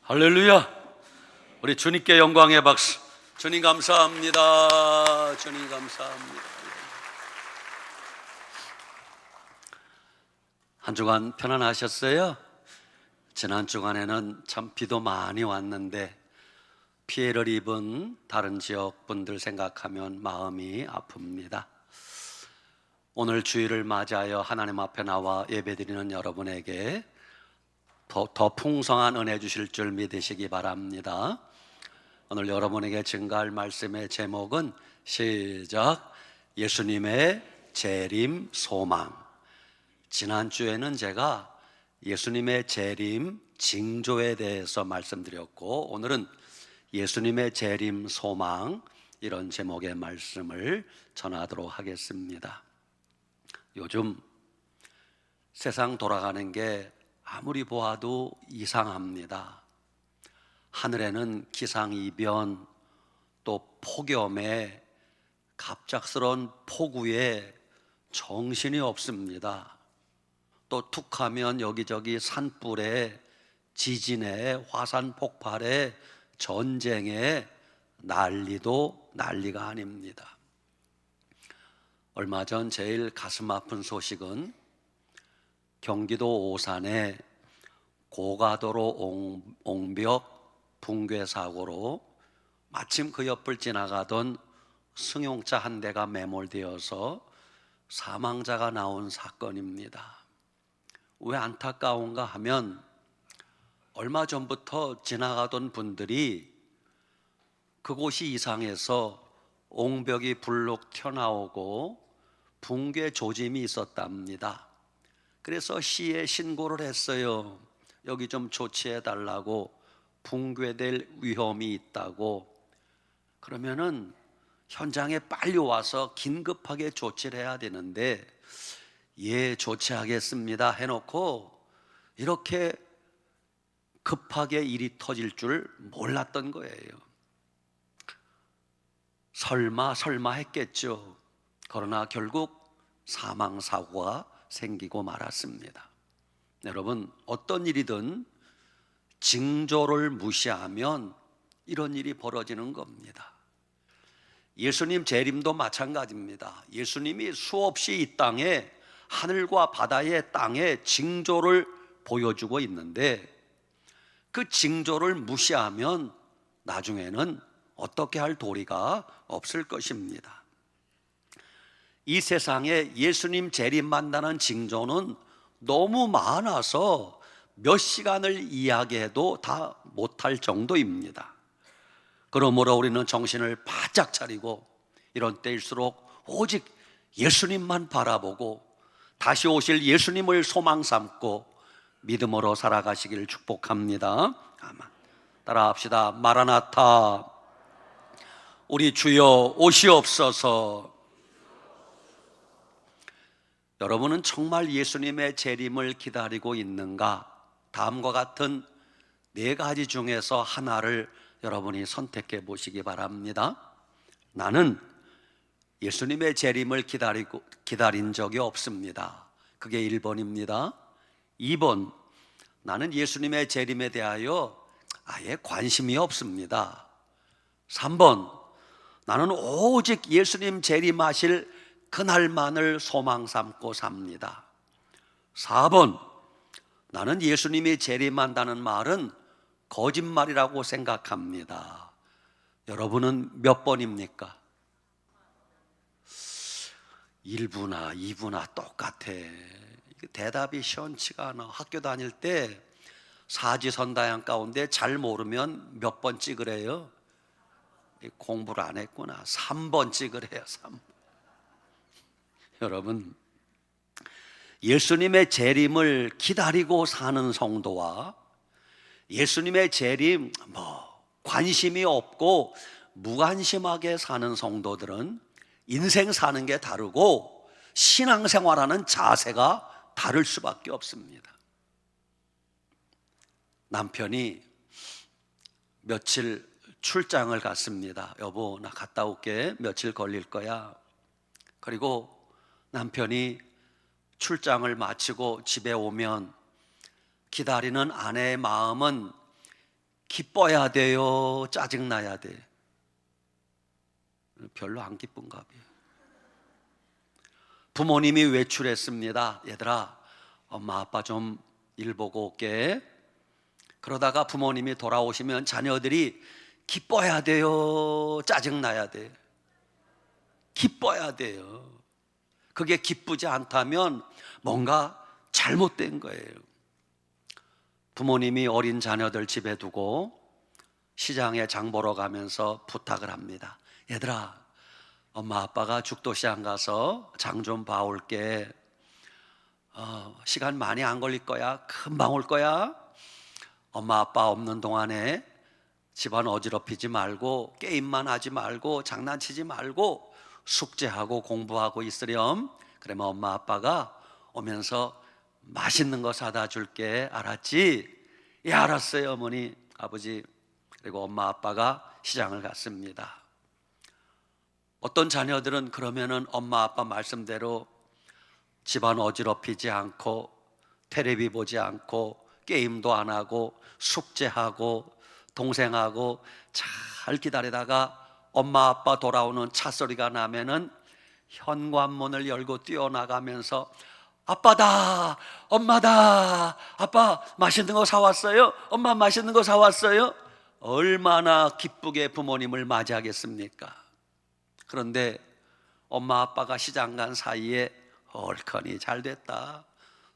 할렐루야. 우리 주님께 영광의 박수. 주님 감사합니다. 주님 감사합니다. 한 주간 편안하셨어요? 지난 주간에는 참 비도 많이 왔는데 피해를 입은 다른 지역 분들 생각하면 마음이 아픕니다. 오늘 주일을 맞이하여 하나님 앞에 나와 예배드리는 여러분에게 더 풍성한 은혜 주실 줄 믿으시기 바랍니다. 오늘 여러분에게 증거할 말씀의 제목은 시작, 예수님의 재림 소망. 지난주에는 제가 예수님의 재림 징조에 대해서 말씀드렸고, 오늘은 예수님의 재림 소망, 이런 제목의 말씀을 전하도록 하겠습니다. 요즘 세상 돌아가는 게 아무리 보아도 이상합니다. 하늘에는 기상이변, 또 폭염에 갑작스런 폭우에 정신이 없습니다. 또 툭하면 여기저기 산불에, 지진에, 화산 폭발에, 전쟁에 난리도 난리가 아닙니다. 얼마 전 제일 가슴 아픈 소식은 경기도 오산의 고가도로 옹벽 붕괴 사고로 마침 그 옆을 지나가던 승용차 한 대가 매몰되어서 사망자가 나온 사건입니다. 왜 안타까운가 하면 얼마 전부터 지나가던 분들이 그곳이 이상해서 옹벽이 불룩 튀어나오고 붕괴 조짐이 있었답니다. 그래서 시에 신고를 했어요. 여기 좀 조치해 달라고, 붕괴될 위험이 있다고. 그러면은 현장에 빨리 와서 긴급하게 조치를 해야 되는데, 예, 조치하겠습니다 해놓고 이렇게 급하게 일이 터질 줄 몰랐던 거예요. 설마 했겠죠. 그러나 결국 사망사고가 생기고 말았습니다. 여러분, 어떤 일이든 징조를 무시하면 이런 일이 벌어지는 겁니다. 예수님 재림도 마찬가지입니다. 예수님이 수없이 이 땅에, 하늘과 바다의 땅에 징조를 보여주고 있는데, 그 징조를 무시하면 나중에는 어떻게 할 도리가 없을 것입니다. 이 세상에 예수님 재림한다는 징조는 너무 많아서 몇 시간을 이야기해도 다 못할 정도입니다. 그러므로 우리는 정신을 바짝 차리고 이런 때일수록 오직 예수님만 바라보고 다시 오실 예수님을 소망 삼고 믿음으로 살아가시기를 축복합니다. 아멘. 따라합시다. 마라나타, 우리 주여 오시옵소서. 여러분은 정말 예수님의 재림을 기다리고 있는가? 다음과 같은 네 가지 중에서 하나를 여러분이 선택해 보시기 바랍니다. 나는 예수님의 재림을 기다린 적이 없습니다. 그게 1번입니다. 2번, 나는 예수님의 재림에 대하여 아예 관심이 없습니다. 3번, 나는 오직 예수님 재림하실 그날만을 소망 삼고 삽니다. 4번, 나는 예수님이 재림한다는 말은 거짓말이라고 생각합니다. 여러분은 몇 번입니까? 1부나 2부나 똑같아. 대답이 시원치가 않아. 학교 다닐 때 사지선다양 가운데 잘 모르면 몇 번 찍으래요? 공부를 안 했구나. 3번 찍으래요. 3번. 여러분, 예수님의 재림을 기다리고 사는 성도와 예수님의 재림 관심이 없고 무관심하게 사는 성도들은 인생 사는 게 다르고 신앙생활하는 자세가 다를 수밖에 없습니다. 남편이 며칠 출장을 갔습니다. 여보, 나 갔다 올게. 며칠 걸릴 거야. 그리고 남편이 출장을 마치고 집에 오면 기다리는 아내의 마음은 기뻐야 돼요? 짜증나야 돼? 별로 안 기쁜가 봐요. 부모님이 외출했습니다. 얘들아, 엄마 아빠 좀 일 보고 올게. 그러다가 부모님이 돌아오시면 자녀들이 기뻐야 돼요? 짜증나야 돼? 기뻐야 돼요. 그게 기쁘지 않다면 뭔가 잘못된 거예요. 부모님이 어린 자녀들 집에 두고 시장에 장 보러 가면서 부탁을 합니다. 얘들아, 엄마 아빠가 죽도시장 가서 장 좀 봐올게. 시간 많이 안 걸릴 거야. 금방 올 거야. 엄마 아빠 없는 동안에 집안 어지럽히지 말고 게임만 하지 말고 장난치지 말고 숙제하고 공부하고 있으렴. 그러면 엄마 아빠가 오면서 맛있는 거 사다 줄게. 알았지? 예, 알았어요 어머니, 아버지. 그리고 엄마 아빠가 시장을 갔습니다. 어떤 자녀들은 그러면은 엄마 아빠 말씀대로 집안 어지럽히지 않고 텔레비 보지 않고 게임도 안 하고 숙제하고 동생하고 잘 기다리다가 엄마 아빠 돌아오는 차 소리가 나면은 현관문을 열고 뛰어나가면서 아빠다, 엄마다, 아빠 맛있는 거 사왔어요? 엄마 맛있는 거 사왔어요? 얼마나 기쁘게 부모님을 맞이하겠습니까? 그런데 엄마 아빠가 시장 간 사이에 얼큰이 잘 됐다,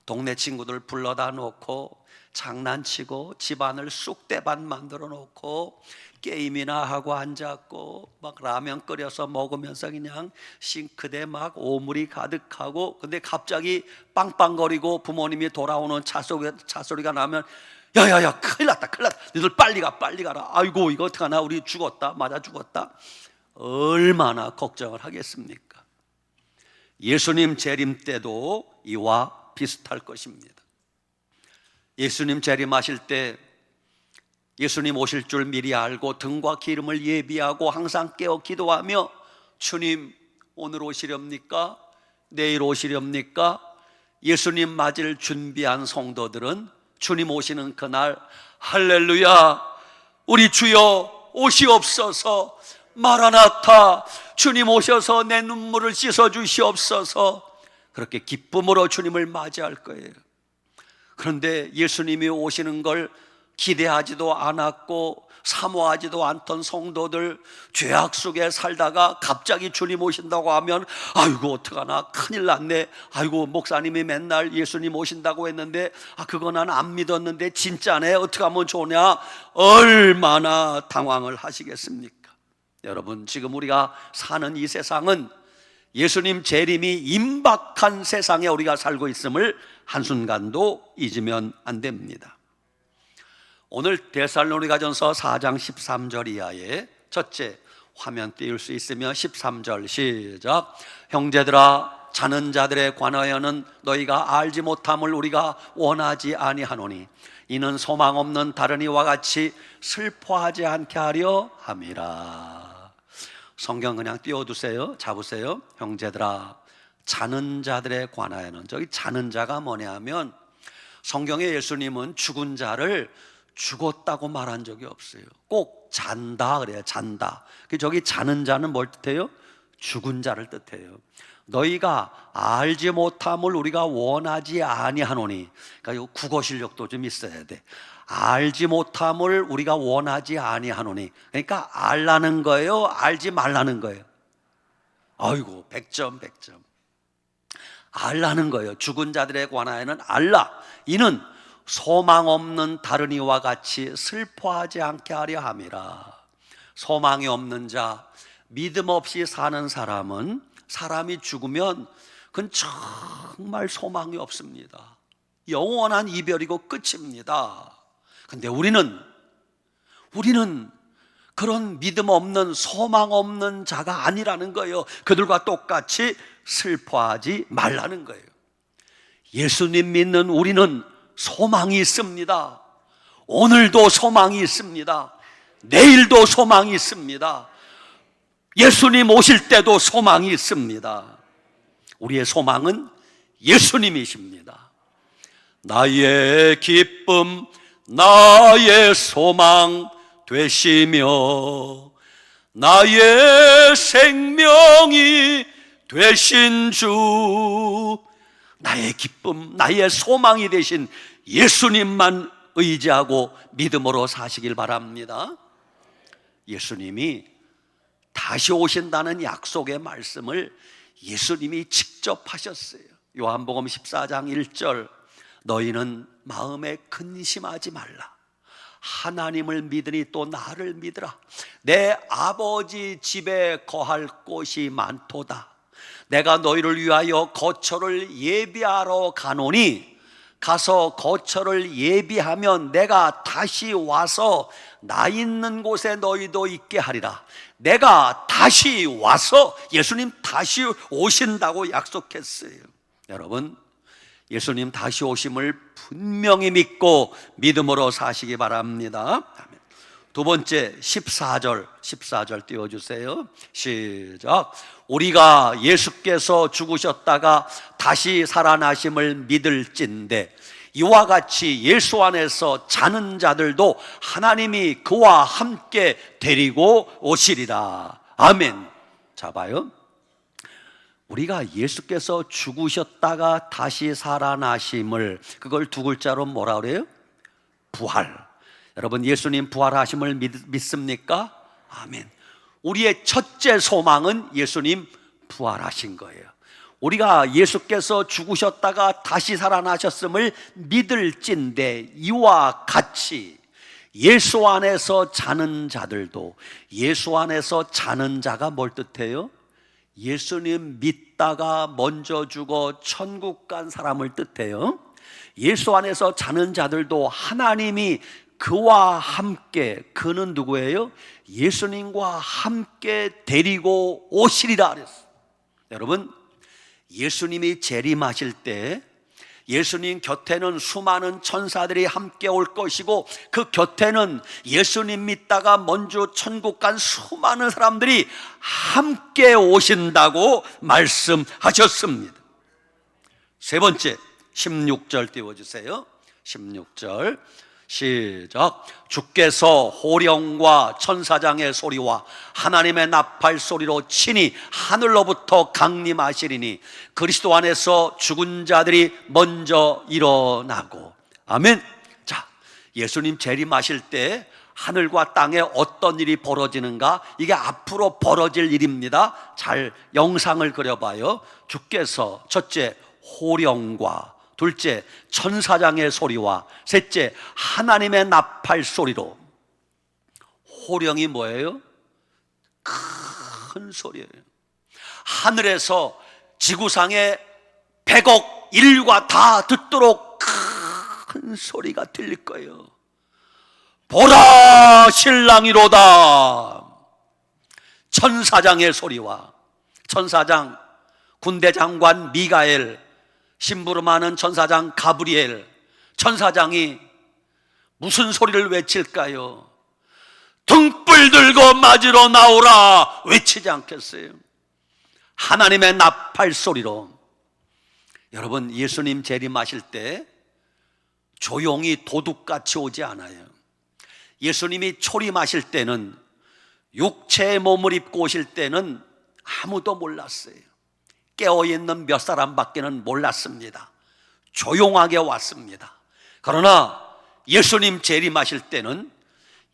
동네 친구들 불러다 놓고 장난치고 집안을 쑥대밭 만들어 놓고 게임이나 하고 앉았고 막 라면 끓여서 먹으면서 그냥 싱크대 막 오물이 가득하고, 근데 갑자기 빵빵거리고 부모님이 돌아오는 차 소리가 나면 야야야 큰일 났다, 큰일 났다, 너희들 빨리 가라. 아이고 이거 어떡하나, 우리 죽었다, 맞아 죽었다. 얼마나 걱정을 하겠습니까? 예수님 재림 때도 이와 비슷할 것입니다. 예수님 재림하실 때 예수님 오실 줄 미리 알고 등과 기름을 예비하고 항상 깨어 기도하며 주님 오늘 오시렵니까? 내일 오시렵니까? 예수님 맞을 준비한 성도들은 주님 오시는 그날 할렐루야 우리 주여 오시옵소서, 마라나타 주님 오셔서 내 눈물을 씻어 주시옵소서, 그렇게 기쁨으로 주님을 맞이할 거예요. 그런데 예수님이 오시는 걸 기대하지도 않았고 사모하지도 않던 성도들, 죄악 속에 살다가 갑자기 주님 오신다고 하면 아이고 어떡하나, 큰일 났네, 아이고 목사님이 맨날 예수님 오신다고 했는데 그거 난 안 믿었는데 진짜네, 어떻게 하면 좋냐, 얼마나 당황을 하시겠습니까? 여러분, 지금 우리가 사는 이 세상은 예수님 재림이 임박한 세상에 우리가 살고 있음을 한순간도 잊으면 안 됩니다. 오늘 데살로니가전서 4장 13절 이하에 첫째, 화면 띄울 수 있으면 13절 시작. 형제들아 자는 자들에 관하여는 너희가 알지 못함을 우리가 원하지 아니하노니 이는 소망 없는 다른 이와 같이 슬퍼하지 않게 하려 함이라. 성경 그냥 띄워두세요. 잡으세요. 형제들아 자는 자들에 관하여는, 저기 자는 자가 뭐냐 하면 성경에 예수님은 죽은 자를 죽었다고 말한 적이 없어요. 꼭 잔다 그래요. 잔다. 저기 자는 자는 뭘 뜻해요? 죽은 자를 뜻해요. 너희가 알지 못함을 우리가 원하지 아니하노니, 그러니까 국어 실력도 좀 있어야 돼. 알지 못함을 우리가 원하지 아니하노니, 그러니까 알라는 거예요? 알지 말라는 거예요? 아이고 100점 100점. 알라는 거예요. 죽은 자들에 관하여는 알라, 이는 소망 없는 다른 이와 같이 슬퍼하지 않게 하려 함이라. 소망이 없는 자, 믿음 없이 사는 사람은 사람이 죽으면 그건 정말 소망이 없습니다. 영원한 이별이고 끝입니다. 근데 우리는 그런 믿음 없는 소망 없는 자가 아니라는 거예요. 그들과 똑같이 슬퍼하지 말라는 거예요. 예수님 믿는 우리는 소망이 있습니다. 오늘도 소망이 있습니다. 내일도 소망이 있습니다. 예수님 오실 때도 소망이 있습니다. 우리의 소망은 예수님이십니다. 나의 기쁨, 나의 소망 되시며 나의 생명이 되신 주, 나의 기쁨, 나의 소망이 되신 예수님만 의지하고 믿음으로 사시길 바랍니다. 예수님이 다시 오신다는 약속의 말씀을 예수님이 직접 하셨어요. 요한복음 14장 1절, 너희는 마음에 근심하지 말라. 하나님을 믿으니 또 나를 믿으라. 내 아버지 집에 거할 곳이 많도다. 내가 너희를 위하여 거처를 예비하러 가노니 가서 거처를 예비하면 내가 다시 와서 나 있는 곳에 너희도 있게 하리라. 내가 다시 와서, 예수님 다시 오신다고 약속했어요. 여러분, 예수님 다시 오심을 분명히 믿고 믿음으로 사시기 바랍니다. 두 번째 14절 띄워주세요. 시작. 우리가 예수께서 죽으셨다가 다시 살아나심을 믿을진대 이와 같이 예수 안에서 자는 자들도 하나님이 그와 함께 데리고 오시리라. 아멘. 자, 봐요. 우리가 예수께서 죽으셨다가 다시 살아나심을, 그걸 두 글자로 뭐라 그래요? 부활. 여러분, 예수님 부활하심을 믿습니까? 아멘. 우리의 첫째 소망은 예수님 부활하신 거예요. 우리가 예수께서 죽으셨다가 다시 살아나셨음을 믿을진대 이와 같이 예수 안에서 자는 자들도, 예수 안에서 자는 자가 뭘 뜻해요? 예수님 믿다가 먼저 죽어 천국 간 사람을 뜻해요. 예수 안에서 자는 자들도 하나님이 그와 함께, 그는 누구예요? 예수님과 함께 데리고 오시리라 그랬어요. 여러분, 예수님이 재림하실 때 예수님 곁에는 수많은 천사들이 함께 올 것이고, 그 곁에는 예수님 믿다가 먼저 천국 간 수많은 사람들이 함께 오신다고 말씀하셨습니다. 세 번째 16절 띄워주세요. 16절 시작. 주께서 호령과 천사장의 소리와 하나님의 나팔 소리로 친히 하늘로부터 강림하시리니 그리스도 안에서 죽은 자들이 먼저 일어나고. 아멘. 자, 예수님 재림하실 때 하늘과 땅에 어떤 일이 벌어지는가? 이게 앞으로 벌어질 일입니다. 잘 영상을 그려봐요. 주께서 첫째 호령과, 둘째 천사장의 소리와, 셋째 하나님의 나팔 소리로. 호령이 뭐예요? 큰 소리예요. 하늘에서 지구상의 100억 인류가 다 듣도록 큰 소리가 들릴 거예요. 보라 신랑이로다. 천사장의 소리와, 천사장 군대 장관 미가엘, 심부름하는 천사장 가브리엘, 천사장이 무슨 소리를 외칠까요? 등불 들고 맞으러 나오라 외치지 않겠어요? 하나님의 나팔 소리로. 여러분, 예수님 재림하실 때 조용히 도둑같이 오지 않아요. 예수님이 초림하실 때는, 육체의 몸을 입고 오실 때는 아무도 몰랐어요. 깨어있는 몇 사람밖에는 몰랐습니다. 조용하게 왔습니다. 그러나 예수님 재림하실 때는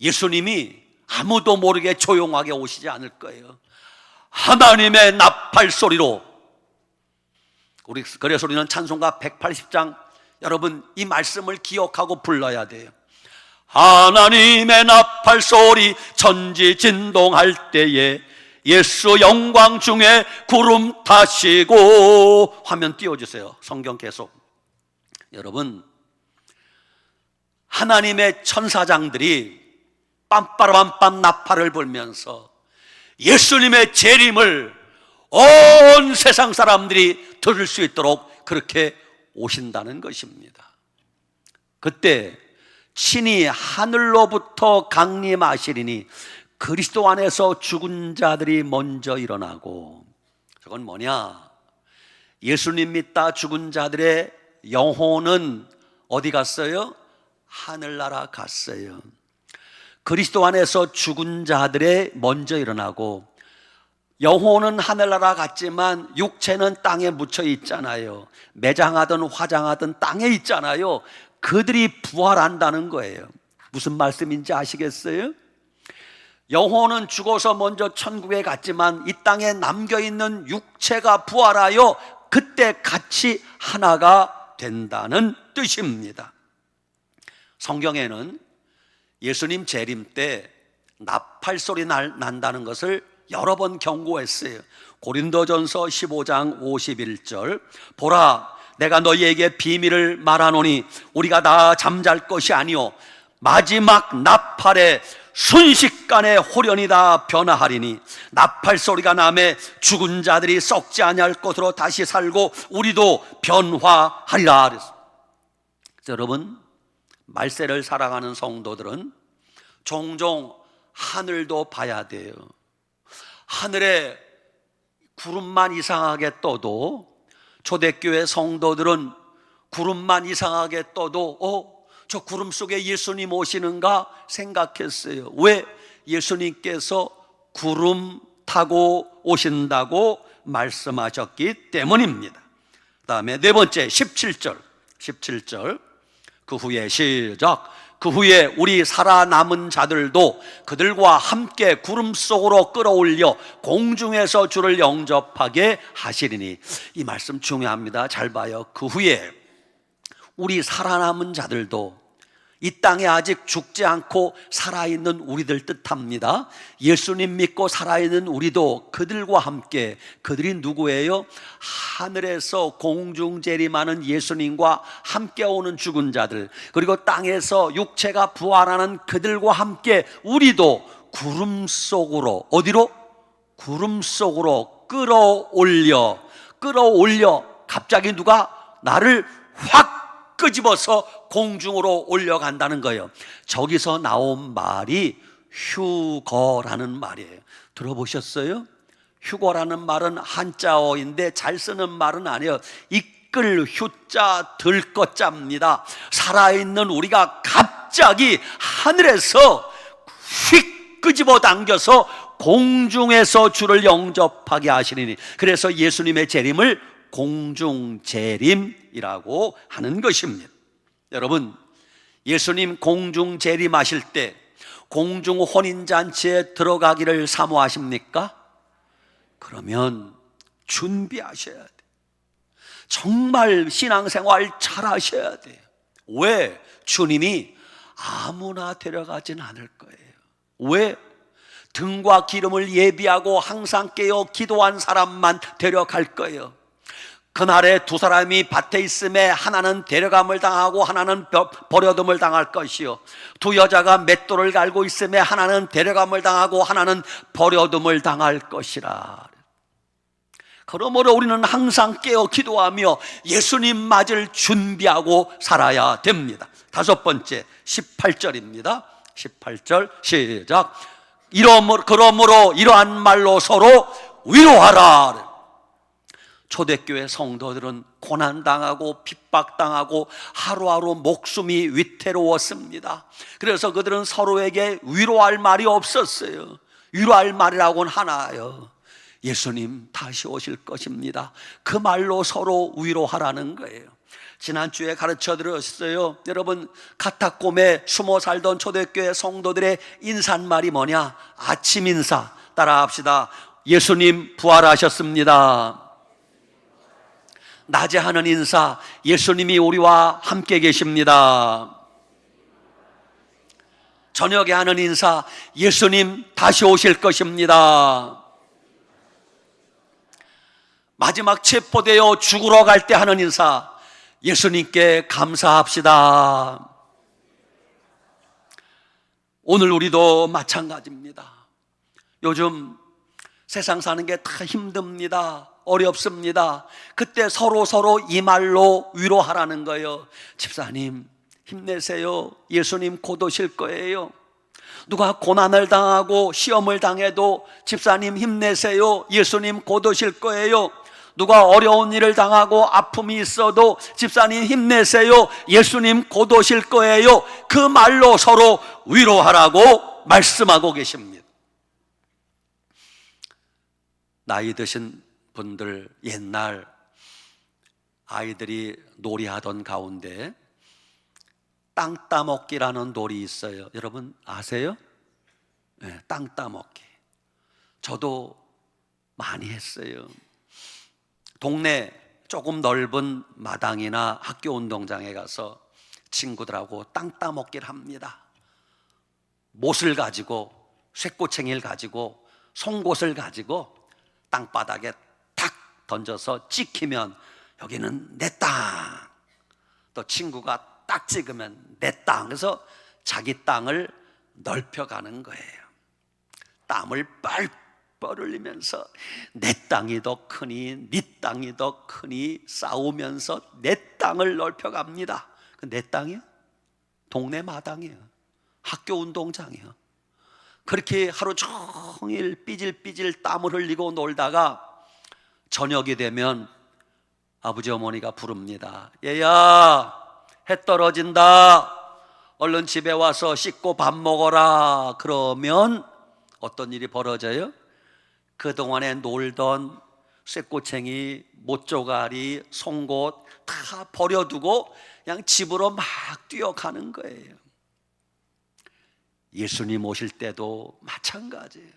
예수님이 아무도 모르게 조용하게 오시지 않을 거예요. 하나님의 나팔 소리로. 그래서 우리는 찬송가 180장, 여러분 이 말씀을 기억하고 불러야 돼요. 하나님의 나팔 소리 천지 진동할 때에 예수 영광 중에 구름 타시고. 화면 띄워주세요. 성경 계속. 여러분, 하나님의 천사장들이 빰빠라빰빰 나팔을 불면서 예수님의 재림을 온 세상 사람들이 들을 수 있도록 그렇게 오신다는 것입니다. 그때 친히 하늘로부터 강림하시리니 그리스도 안에서 죽은 자들이 먼저 일어나고. 저건 뭐냐? 예수님 믿다 죽은 자들의 영혼은 어디 갔어요? 하늘나라 갔어요. 그리스도 안에서 죽은 자들의 먼저 일어나고, 영혼은 하늘나라 갔지만 육체는 땅에 묻혀 있잖아요. 매장하든 화장하든 땅에 있잖아요. 그들이 부활한다는 거예요. 무슨 말씀인지 아시겠어요? 영혼은 죽어서 먼저 천국에 갔지만 이 땅에 남겨있는 육체가 부활하여 그때 같이 하나가 된다는 뜻입니다. 성경에는 예수님 재림 때 나팔 소리 난다는 것을 여러 번 경고했어요. 고린도전서 15장 51절, 보라 내가 너희에게 비밀을 말하노니 우리가 다 잠잘 것이 아니요 마지막 나팔에 순식간에 홀연히 다 변화하리니 나팔 소리가 나매 죽은 자들이 썩지 아니할 것으로 다시 살고 우리도 변화하리라 그랬어요. 여러분, 말세를 살아가는 성도들은 종종 하늘도 봐야 돼요. 하늘에 구름만 이상하게 떠도, 초대교회 성도들은 구름만 이상하게 떠도 저 구름 속에 예수님 오시는가 생각했어요. 왜? 예수님께서 구름 타고 오신다고 말씀하셨기 때문입니다. 그 다음에 네 번째 17절 그 후에 시작, 그 후에 우리 살아남은 자들도 그들과 함께 구름 속으로 끌어올려 공중에서 주를 영접하게 하시리니. 이 말씀 중요합니다. 잘 봐요. 그 후에 우리 살아남은 자들도, 이 땅에 아직 죽지 않고 살아있는 우리들 뜻합니다. 예수님 믿고 살아있는 우리도 그들과 함께, 그들이 누구예요? 하늘에서 공중 재림하는 예수님과 함께 오는 죽은 자들, 그리고 땅에서 육체가 부활하는 그들과 함께 우리도 구름 속으로, 어디로? 구름 속으로 끌어올려 갑자기 누가 나를 확 끄집어서 공중으로 올려간다는 거예요. 저기서 나온 말이 휴거라는 말이에요. 들어보셨어요? 휴거라는 말은 한자어인데 잘 쓰는 말은 아니에요. 이끌 휴자 들것자입니다. 살아있는 우리가 갑자기 하늘에서 휙 끄집어 당겨서 공중에서 주를 영접하게 하시리니, 그래서 예수님의 재림을 공중재림이라고 하는 것입니다. 여러분, 예수님 공중 재림하실 때 공중 혼인잔치에 들어가기를 사모하십니까? 그러면 준비하셔야 돼요. 정말 신앙생활 잘 하셔야 돼요. 왜? 주님이 아무나 데려가진 않을 거예요. 왜? 등과 기름을 예비하고 항상 깨어 기도한 사람만 데려갈 거예요. 그날에 두 사람이 밭에 있음에 하나는 데려감을 당하고 하나는 버려둠을 당할 것이요, 두 여자가 맷돌을 갈고 있음에 하나는 데려감을 당하고 하나는 버려둠을 당할 것이라. 그러므로 우리는 항상 깨어 기도하며 예수님 맞을 준비하고 살아야 됩니다. 다섯 번째 18절입니다 18절 시작, 그러므로 이러한 말로 서로 위로하라. 초대교회 성도들은 고난당하고 핍박당하고 하루하루 목숨이 위태로웠습니다. 그래서 그들은 서로에게 위로할 말이 없었어요. 위로할 말이라고는 하나요, 예수님 다시 오실 것입니다. 그 말로 서로 위로하라는 거예요. 지난주에 가르쳐 드렸어요. 여러분, 카타콤에 숨어 살던 초대교회 성도들의 인사말이 뭐냐? 아침 인사 따라합시다. 예수님 부활하셨습니다. 낮에 하는 인사, 예수님이 우리와 함께 계십니다. 저녁에 하는 인사, 예수님 다시 오실 것입니다. 마지막 체포되어 죽으러 갈 때 하는 인사, 예수님께 감사합시다. 오늘 우리도 마찬가지입니다. 요즘 세상 사는 게 다 힘듭니다. 어렵습니다. 그때 서로 이 말로 위로하라는 거예요. 집사님 힘내세요. 예수님 곧 오실 거예요. 누가 고난을 당하고 시험을 당해도 집사님 힘내세요. 예수님 곧 오실 거예요. 누가 어려운 일을 당하고 아픔이 있어도 집사님 힘내세요, 예수님 곧 오실 거예요, 그 말로 서로 위로하라고 말씀하고 계십니다. 나이 드신 분들, 옛날 아이들이 놀이하던 가운데 땅 따먹기라는 놀이 있어요. 여러분 아세요? 네, 땅 따먹기. 저도 많이 했어요. 동네 조금 넓은 마당이나 학교 운동장에 가서 친구들하고 땅 따먹기를 합니다. 못을 가지고, 쇠꼬챙이를 가지고, 송곳을 가지고 땅바닥에 탁 던져서 찍히면 여기는 내 땅, 또 친구가 딱 찍으면 내 땅, 그래서 자기 땅을 넓혀가는 거예요. 땀을 뻘뻘 흘리면서 내 땅이 더 크니 네 땅이 더 크니 싸우면서 내 땅을 넓혀갑니다. 내 땅이요? 동네 마당이에요. 학교 운동장이에요. 그렇게 하루 종일 삐질삐질 땀을 흘리고 놀다가 저녁이 되면 아버지 어머니가 부릅니다. 얘야, 해 떨어진다, 얼른 집에 와서 씻고 밥 먹어라. 그러면 어떤 일이 벌어져요? 그동안에 놀던 쇠꼬챙이, 못조가리, 송곳 다 버려두고 그냥 집으로 막 뛰어가는 거예요. 예수님 오실 때도 마찬가지예요.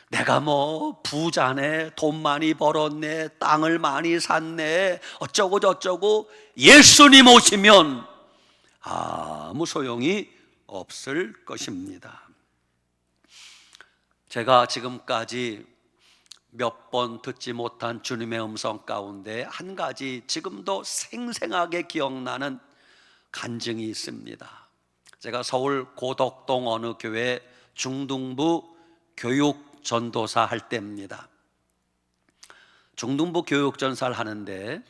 내가 뭐 부자네, 돈 많이 벌었네, 땅을 많이 샀네, 어쩌고 저쩌고, 예수님 오시면 아무 소용이 없을 것입니다. 제가 지금까지 몇 번 듣지 못한 주님의 음성 가운데 한 가지 지금도 생생하게 기억나는 간증이 있습니다. 제가 서울 고덕동 어느 교회 중등부 교육 전도사 할 때입니다. 중등부 교육 전사를 하는데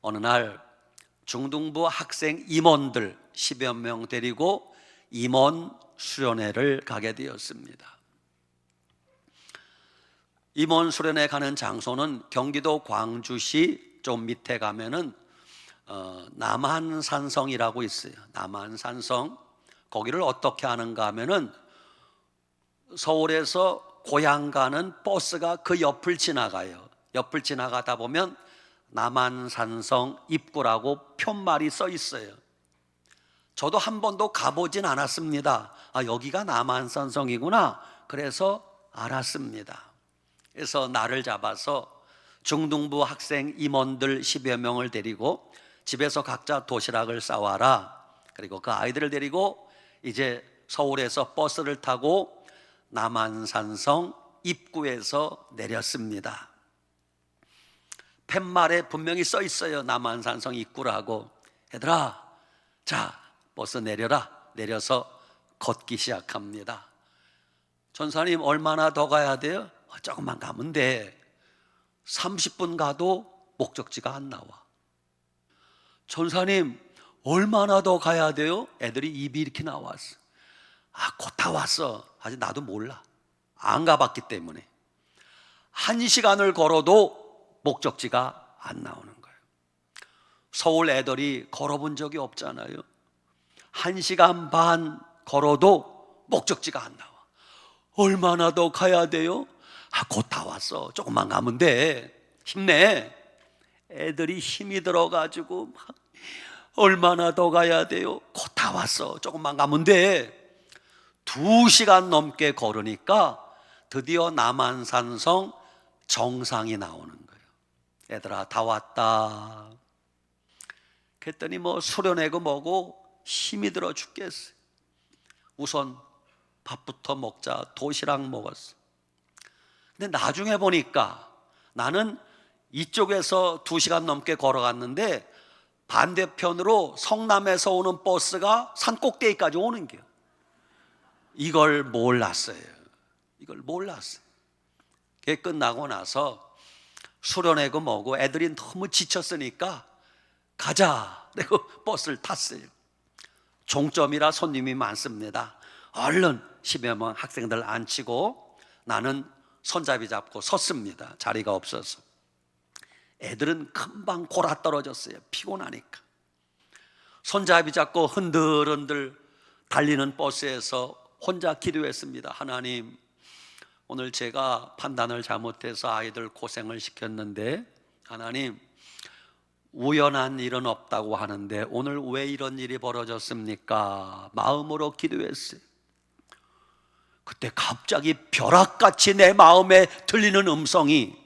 어느 날 중등부 학생 임원들 10여 명 데리고 임원 수련회를 가게 되었습니다. 임원 수련회 가는 장소는 경기도 광주시 좀 밑에 가면은 남한산성이라고 있어요. 남한산성. 거기를 어떻게 하는가 하면은 서울에서 고향 가는 버스가 그 옆을 지나가요. 옆을 지나가다 보면 남한산성 입구라고 편말이 써 있어요. 저도 한 번도 가보진 않았습니다. 아, 여기가 남한산성이구나. 그래서 알았습니다. 그래서 날을 잡아서 중등부 학생 임원들 10여 명을 데리고 집에서 각자 도시락을 싸와라. 그리고 그 아이들을 데리고 이제 서울에서 버스를 타고 남한산성 입구에서 내렸습니다. 팻말에 분명히 써 있어요. 남한산성 입구라고. 얘들아, 자, 버스 내려라. 내려서 걷기 시작합니다. 전사님, 얼마나 더 가야 돼요? 조금만 가면 돼. 30분 가도 목적지가 안 나와. 전사님, 얼마나 더 가야 돼요? 애들이 입이 이렇게 나왔어. 아, 곧 다 왔어. 아직 나도 몰라. 안 가봤기 때문에. 1시간을 걸어도 목적지가 안 나오는 거예요. 서울 애들이 걸어본 적이 없잖아요. 1시간 반 걸어도 목적지가 안 나와. 얼마나 더 가야 돼요? 아, 곧 다 왔어. 조금만 가면 돼. 힘내. 애들이 힘이 들어가지고 막 얼마나 더 가야 돼요? 곧 다 왔어. 조금만 가면 돼. 2시간 넘게 걸으니까 드디어 남한산성 정상이 나오는 거예요. 얘들아, 다 왔다. 그랬더니 뭐 수련회고 뭐고 힘이 들어 죽겠어요. 우선 밥부터 먹자. 도시락 먹었어. 근데 나중에 보니까 나는 이쪽에서 2시간 넘게 걸어갔는데 반대편으로 성남에서 오는 버스가 산 꼭대기까지 오는 거예요. 이걸 몰랐어요. 이걸 몰랐어요. 그게 끝나고 나서 수련회고 뭐고 애들이 너무 지쳤으니까 가자. 그리고 버스를 탔어요. 종점이라 손님이 많습니다. 얼른 10여 명 학생들 앉히고 나는 손잡이 잡고 섰습니다. 자리가 없어서. 애들은 금방 골아 떨어졌어요. 피곤하니까. 손잡이 잡고 흔들흔들 달리는 버스에서 혼자 기도했습니다. 하나님, 오늘 제가 판단을 잘못해서 아이들 고생을 시켰는데, 하나님, 우연한 일은 없다고 하는데 오늘 왜 이런 일이 벌어졌습니까? 마음으로 기도했어요. 그때 갑자기 벼락같이 내 마음에 들리는 음성이,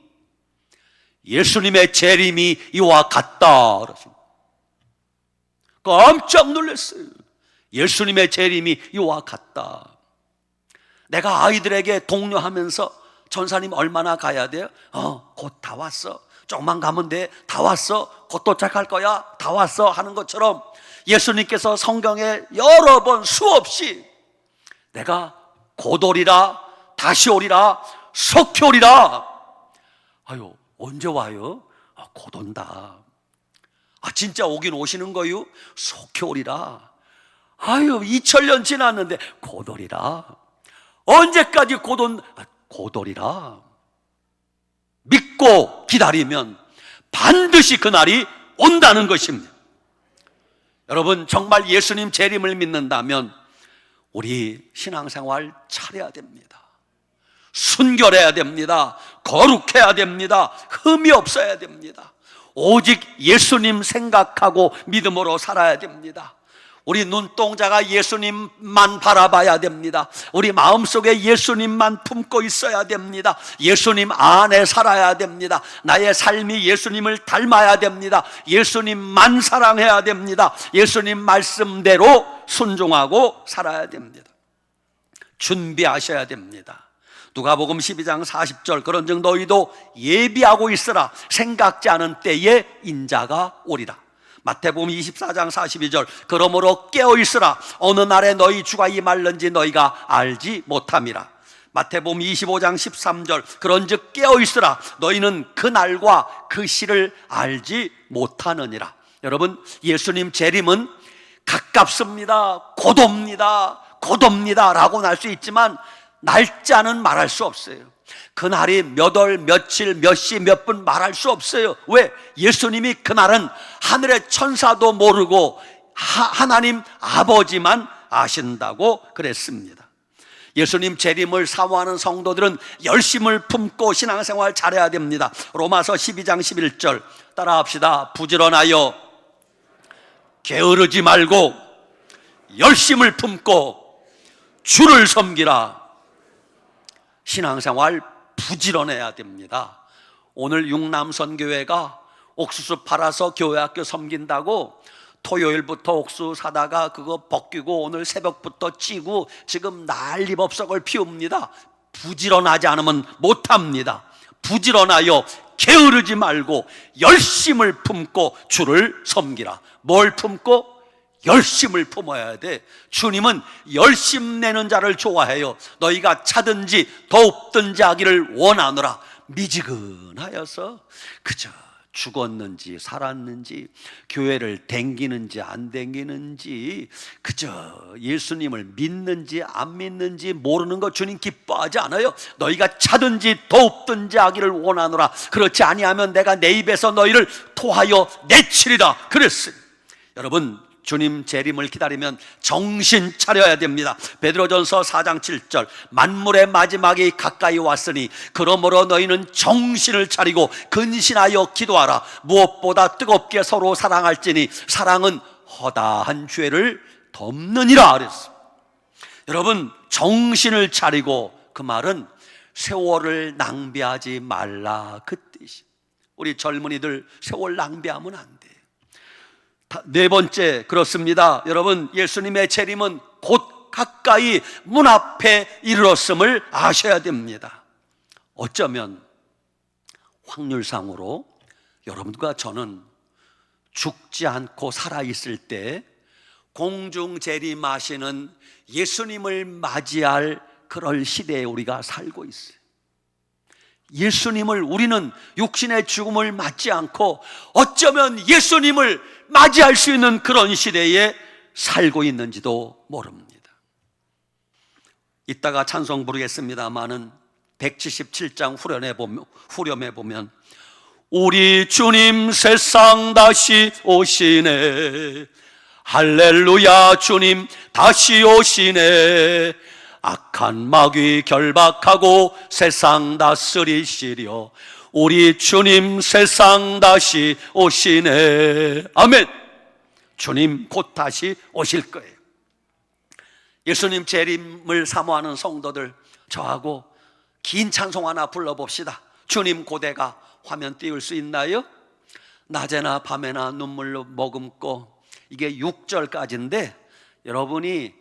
예수님의 재림이 이와 같다 그러십니다. 깜짝 놀랐어요. 예수님의 재림이 이와 같다. 내가 아이들에게 독려하면서, 전사님 얼마나 가야 돼요? 곧 다 왔어. 조금만 가면 돼. 다 왔어. 곧 도착할 거야. 다 왔어. 하는 것처럼 예수님께서 성경에 여러 번 수없이 내가 곧 오리라, 다시 오리라, 속히 오리라. 아유, 언제 와요? 곧 온다. 진짜 오긴 오시는 거요? 속히 오리라. 아유, 2000년 지났는데 곧 오리라. 언제까지 곧 오리라. 믿고 기다리면 반드시 그날이 온다는 것입니다. 여러분, 정말 예수님 재림을 믿는다면 우리 신앙생활 차려야 됩니다. 순결해야 됩니다. 거룩해야 됩니다. 흠이 없어야 됩니다. 오직 예수님 생각하고 믿음으로 살아야 됩니다. 우리 눈동자가 예수님만 바라봐야 됩니다. 우리 마음속에 예수님만 품고 있어야 됩니다. 예수님 안에 살아야 됩니다. 나의 삶이 예수님을 닮아야 됩니다. 예수님만 사랑해야 됩니다. 예수님 말씀대로 순종하고 살아야 됩니다. 준비하셔야 됩니다. 누가복음 12장 40절, 그런즉 너희도 예비하고 있으라. 생각지 않은 때에 인자가 오리라. 마태복음 24장 42절, 그러므로 깨어있으라. 어느 날에 너희 주가 임할는지 너희가 알지 못함이라. 마태복음 25장 13절, 그런즉 깨어있으라. 너희는 그 날과 그 시를 알지 못하느니라. 여러분, 예수님 재림은 가깝습니다. 곧 옵니다. 곧 옵니다 라고는 할 수 있지만 날짜는 말할 수 없어요. 그날이 몇 월, 며칠, 몇 시, 몇 분 말할 수 없어요. 왜? 예수님이 그날은 하늘의 천사도 모르고 하나님 아버지만 아신다고 그랬습니다. 예수님 재림을 사모하는 성도들은 열심을 품고 신앙생활 잘해야 됩니다. 로마서 12장 11절 따라합시다. 부지런하여 게으르지 말고 열심을 품고 주를 섬기라. 신앙생활 부지런해야 됩니다. 오늘 육남선교회가 옥수수 팔아서 교회학교 섬긴다고 토요일부터 옥수수 사다가 그거 벗기고 오늘 새벽부터 찌고 지금 난리법석을 피웁니다. 부지런하지 않으면 못합니다. 부지런하여 게으르지 말고 열심을 품고 주를 섬기라. 뭘 품고? 열심을 품어야 돼. 주님은 열심 내는 자를 좋아해요. 너희가 차든지 더웁든지 하기를 원하노라. 미지근하여서 그저 죽었는지 살았는지, 교회를 댕기는지 안 댕기는지, 그저 예수님을 믿는지 안 믿는지 모르는 거 주님 기뻐하지 않아요. 너희가 차든지 더웁든지 하기를 원하노라. 그렇지 아니하면 내가 내 입에서 너희를 토하여 내치리라 그랬어요. 여러분, 주님 재림을 기다리면 정신 차려야 됩니다. 베드로전서 4장 7절, 만물의 마지막이 가까이 왔으니 그러므로 너희는 정신을 차리고 근신하여 기도하라. 무엇보다 뜨겁게 서로 사랑할지니 사랑은 허다한 죄를 덮느니라 그랬어요. 여러분, 정신을 차리고, 그 말은 세월을 낭비하지 말라 그 뜻이. 우리 젊은이들 세월 낭비하면 안 돼요. 네 번째, 그렇습니다. 여러분, 예수님의 재림은 곧 가까이 문 앞에 이르렀음을 아셔야 됩니다. 어쩌면 확률상으로 여러분과 저는 죽지 않고 살아있을 때 공중 재림하시는 예수님을 맞이할 그럴 시대에 우리가 살고 있어요. 예수님을, 우리는 육신의 죽음을 맞지 않고 어쩌면 예수님을 맞이할 수 있는 그런 시대에 살고 있는지도 모릅니다. 이따가 찬송 부르겠습니다마는 177장 후렴에 보면 우리 주님 세상 다시 오시네. 할렐루야, 주님 다시 오시네. 악한 마귀 결박하고 세상 다스리시려. 우리 주님 세상 다시 오시네. 아멘. 주님 곧 다시 오실 거예요. 예수님 재림을 사모하는 성도들, 저하고 긴 찬송 하나 불러봅시다. 주님 고대가 화면 띄울 수 있나요? 낮에나 밤에나 눈물로 머금고, 이게 6절까지인데 여러분이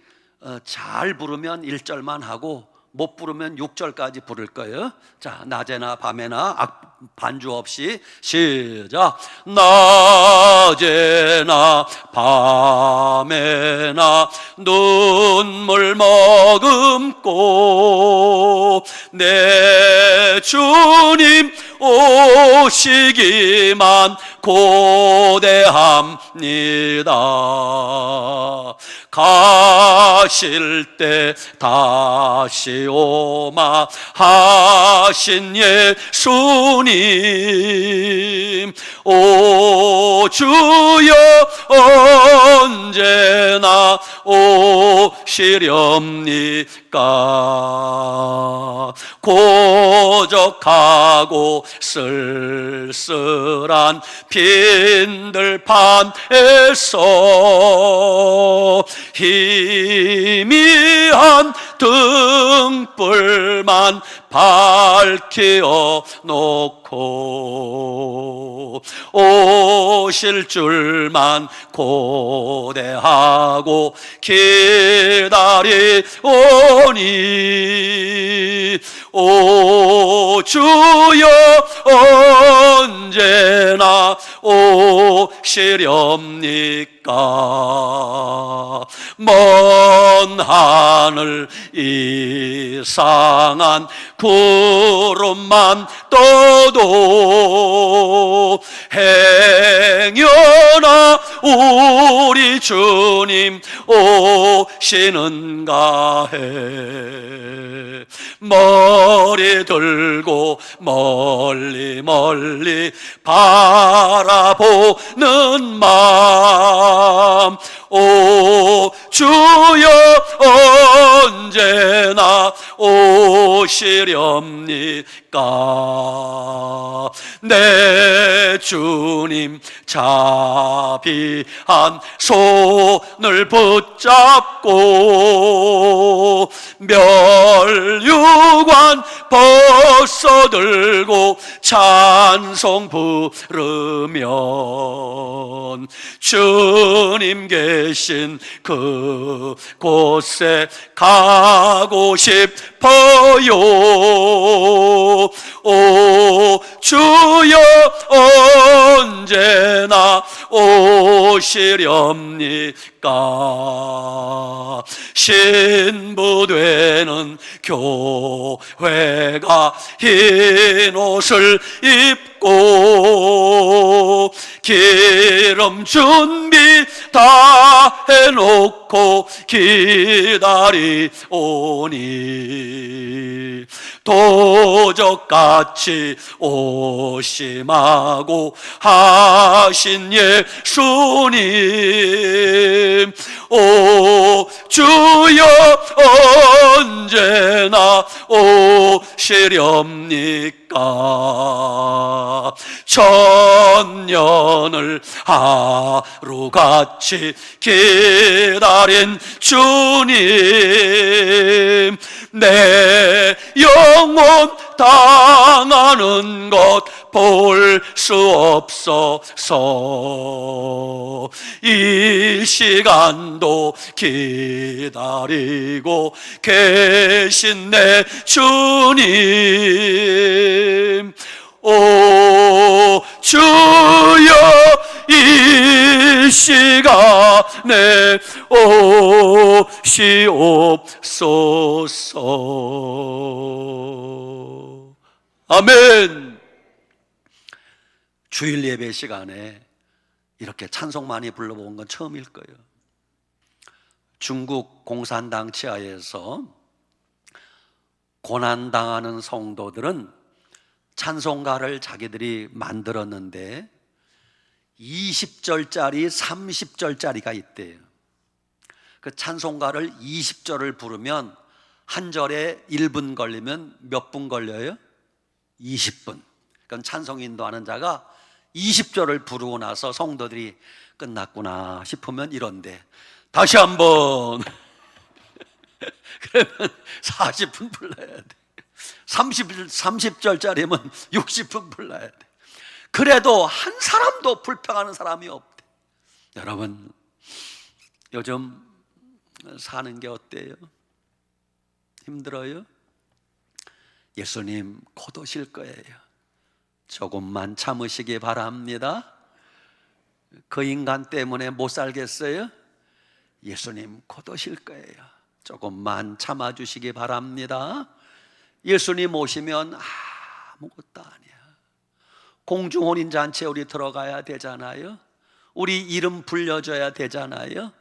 잘 부르면 1절만 하고 못 부르면 6절까지 부를 거예요. 자, 낮에나 밤에나 반주 없이 시작. 낮에나 밤에나 눈물 머금고 내 주님 오시기만 고대합니다. 가실 때 다시 오마 하신 예수님, 오 주여 언제나 오시렵니까? 고적하고 쓸쓸한 빈들판에서 희미한 등불만 밝혀 놓고 오실 줄만 고대하고 기다리오니, 오 주여 언제나 오시렵니까? 먼 하늘 이상한 구름만 떠도 행여나 우리 주님 오시는가 해. 머리 들고 멀리 멀리 바라보는 마음, 오 주여 언제나 오시렵니까? 내 주님 자비한 손을 붙잡고 멸류관 벗어들고 찬송 부르면 주님 계신 그곳에 가고 싶어요. 오 주여 언제나 오시렵니까? 신부되는 교회가 흰 옷을 입고 기름 준비 다 해놓고 기다리오니, 도적같이 오심하고 하신 예수님, 오 주여 언제나 오시렵니까? 천년을 하루같이 기다린 주님, 내 영혼 당하는 것 볼 수 없어서 이 시간도 기다리고 계신 내 주님, 오 주여 이 시간에 오시옵소서. 아멘. 주일 예배 시간에 이렇게 찬송 많이 불러본 건 처음일 거예요. 중국 공산당 치하에서 고난당하는 성도들은 찬송가를 자기들이 만들었는데 20절짜리 30절짜리가 있대요. 그 찬송가를 20절을 부르면 한 절에 1분 걸리면 몇 분 걸려요? 20분. 그건 찬송 인도하는 자가 20절을 부르고 나서 성도들이 끝났구나 싶으면 이런데 다시 한번 그러면 40분 불러야 돼. 30절짜리면 60분 불러야 돼. 그래도 한 사람도 불평하는 사람이 없대. 여러분, 요즘 사는 게 어때요? 힘들어요? 예수님 곧 오실 거예요. 조금만 참으시기 바랍니다. 그 인간 때문에 못 살겠어요? 예수님 곧 오실 거예요. 조금만 참아주시기 바랍니다. 예수님 오시면 아무것도 아니야. 공중혼인잔치에 우리 들어가야 되잖아요. 우리 이름 불려줘야 되잖아요.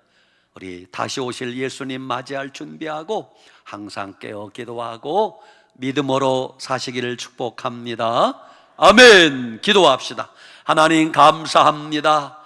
우리 다시 오실 예수님 맞이할 준비하고 항상 깨어 기도하고 믿음으로 사시기를 축복합니다. 아멘. 기도합시다. 하나님 감사합니다.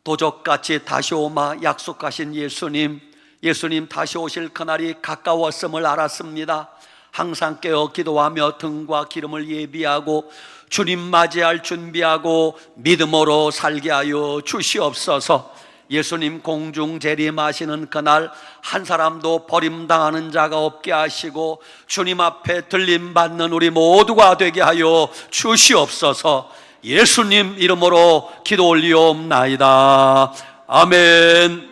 도적같이 다시 오마 약속하신 예수님, 예수님 다시 오실 그날이 가까웠음을 알았습니다. 항상 깨어 기도하며 등과 기름을 예비하고 주님 맞이할 준비하고 믿음으로 살게 하여 주시옵소서. 예수님 공중 재림하시는 그날 한 사람도 버림당하는 자가 없게 하시고 주님 앞에 들림받는 우리 모두가 되게 하여 주시옵소서. 예수님 이름으로 기도 올리옵나이다. 아멘.